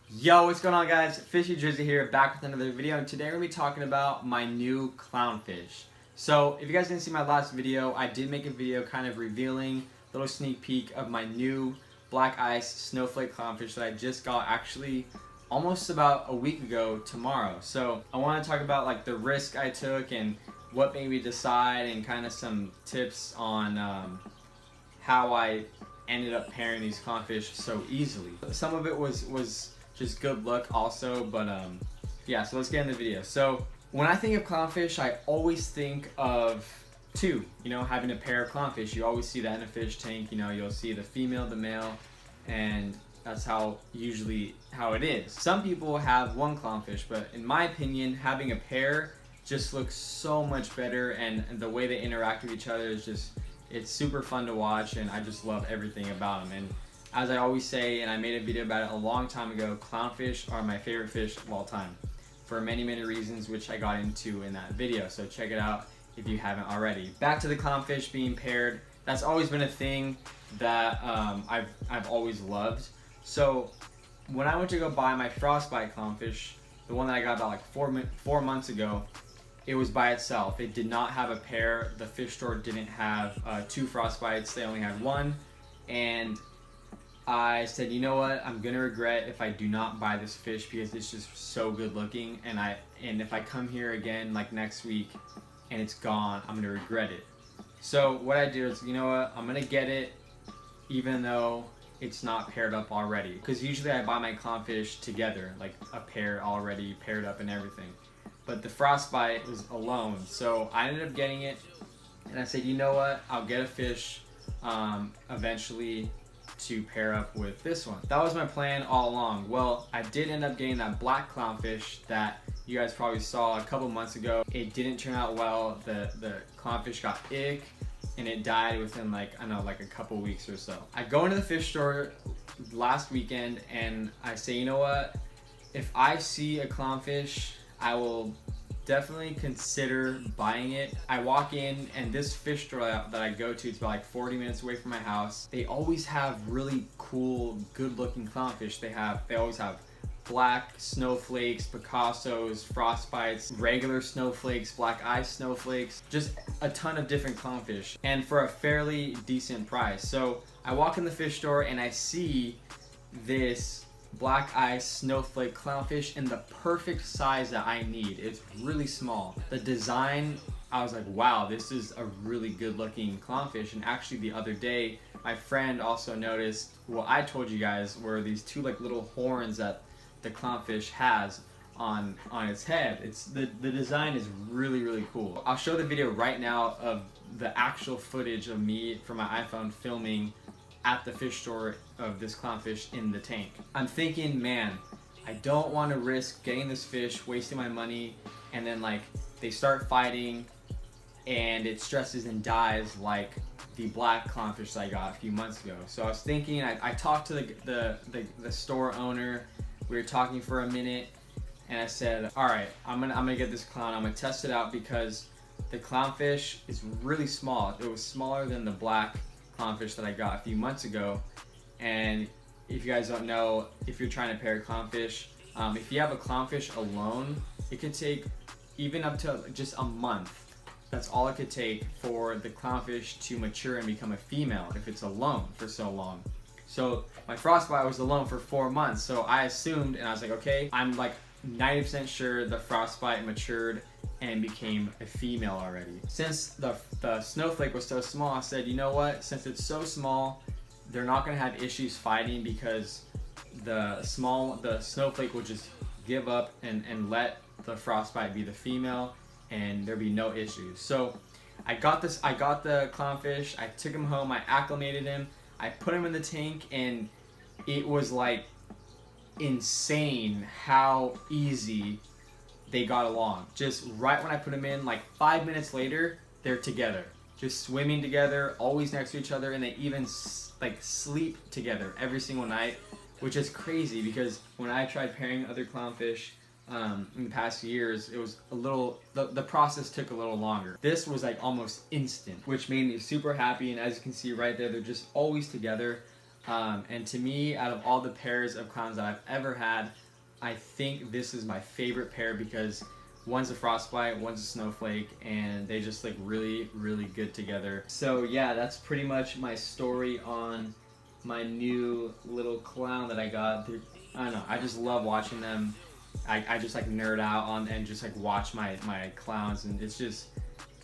Yo, what's going on, guys? FishyDrizzy here, back with another video, and today we're going to be talking about my new clownfish. So, if you guys didn't see my last video, I did make a video kind of revealing a little sneak peek of my new Black Ice Snowflake Clownfish that I just got actually almost about a week ago tomorrow. So, I want to talk about like the risk I took and what made me decide, and kind of some tips on how I ended up pairing these clownfish so easily. Some of it was just good luck also, but yeah, so let's get in the video. So when I think of clownfish, I always think of two, having a pair of clownfish. You always see that in a fish tank, you'll see the female, the male, and that's usually how it is. Some people have one clownfish, but in my opinion, having a pair just looks so much better, and the way they interact with each other is it's super fun to watch, and I just love everything about them. And as I always say, and I made a video about it a long time ago, clownfish are my favorite fish of all time for many, many reasons, which I got into in that video. So check it out if you haven't already. Back to the clownfish being paired. That's always been a thing that I've always loved. So when I went to go buy my frostbite clownfish, the one that I got about like 4 months ago, it was by itself. It did not have a pair. The fish store didn't have two frostbites. They only had one. And I said, you know what? I'm gonna regret if I do not buy this fish because it's just so good looking. And if I come here again like next week and it's gone, I'm gonna regret it. So what I do is, you know what? I'm gonna get it even though it's not paired up already. Because usually I buy my clownfish together, like a pair already paired up and everything. But the frostbite was alone, so I ended up getting it, and I said, you know what, I'll get a fish eventually to pair up with this one. That was my plan all along. Well, I did end up getting that black clownfish that you guys probably saw a couple months ago. It didn't turn out well. The clownfish got ick, and it died within like a couple weeks or so. I go into the fish store last weekend, and I say, you know what, if I see a clownfish, I will definitely consider buying it. I walk in, and this fish store that I go to, it's about like 40 minutes away from my house. They always have really cool, good looking clownfish. They always have black snowflakes, Picassos, frostbites, regular snowflakes, black ice snowflakes, just a ton of different clownfish, and for a fairly decent price. So I walk in the fish store and I see this Black Ice Snowflake clownfish in the perfect size that I need. It's really small. The design, I was like, wow, this is a really good looking clownfish. And actually the other day, my friend also noticed what I told you guys were these two like little horns that the clownfish has on its head. The design is really, really cool. I'll show the video right now of the actual footage of me from my iPhone filming at the fish store of this clownfish in the tank. I'm thinking, man, I don't want to risk getting this fish, wasting my money, and then like they start fighting and it stresses and dies like the black clownfish that I got a few months ago. So I was thinking, I talked to the store owner. We were talking for a minute, and I said, all right, I'm gonna get this clown. I'm gonna test it out because the clownfish is really small. It was smaller than the black clownfish that I got a few months ago. And if you guys don't know, if you're trying to pair clownfish, if you have a clownfish alone, it could take even up to just a month. That's all it could take for the clownfish to mature and become a female if it's alone for so long. So my frostbite was alone for 4 months, so I assumed, and I was like, okay, I'm like 90% sure the frostbite matured and became a female already. Since the snowflake was so small, I said, you know what, since it's so small, they're not gonna have issues fighting because the snowflake will just give up and let the frostbite be the female, and there'll be no issues. So I got the clownfish, I took him home, I acclimated him, I put him in the tank, and it was like insane how easy they got along. Just right when I put them in, like 5 minutes later, they're together, just swimming together, always next to each other, and they even like sleep together every single night, which is crazy because when I tried pairing other clownfish in the past years, it was the process took a little longer. This was like almost instant, which made me super happy. And as you can see right there, they're just always together. And to me, out of all the pairs of clowns that I've ever had, I think this is my favorite pair because one's a frostbite, one's a snowflake, and they just look really, really good together. So yeah, that's pretty much my story on my new little clown that I got. I don't know, I just love watching them. I just like nerd out on and just like watch my clowns, and it's just,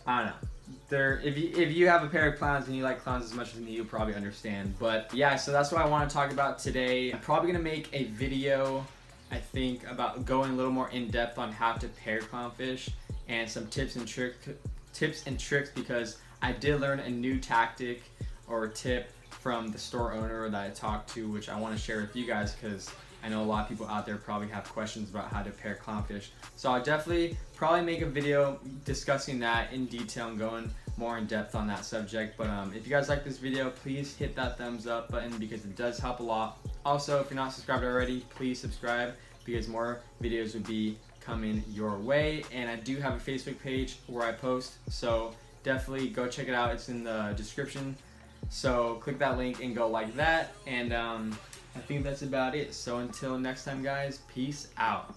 I don't know. If you have a pair of clowns and you like clowns as much as me, you'll probably understand. But yeah, so that's what I want to talk about today. I'm probably gonna make a video, I think, about going a little more in depth on how to pair clownfish and some tips and tricks because I did learn a new tactic or tip from the store owner that I talked to, which I want to share with you guys because I know a lot of people out there probably have questions about how to pair clownfish. So I'll definitely probably make a video discussing that in detail and going more in depth on that subject. But if you guys like this video, please hit that thumbs up button because it does help a lot. Also, if you're not subscribed already, please subscribe because more videos will be coming your way. And I do have a Facebook page where I post, so definitely go check it out. It's in the description. So click that link and go like that. And I think that's about it. So until next time, guys, peace out.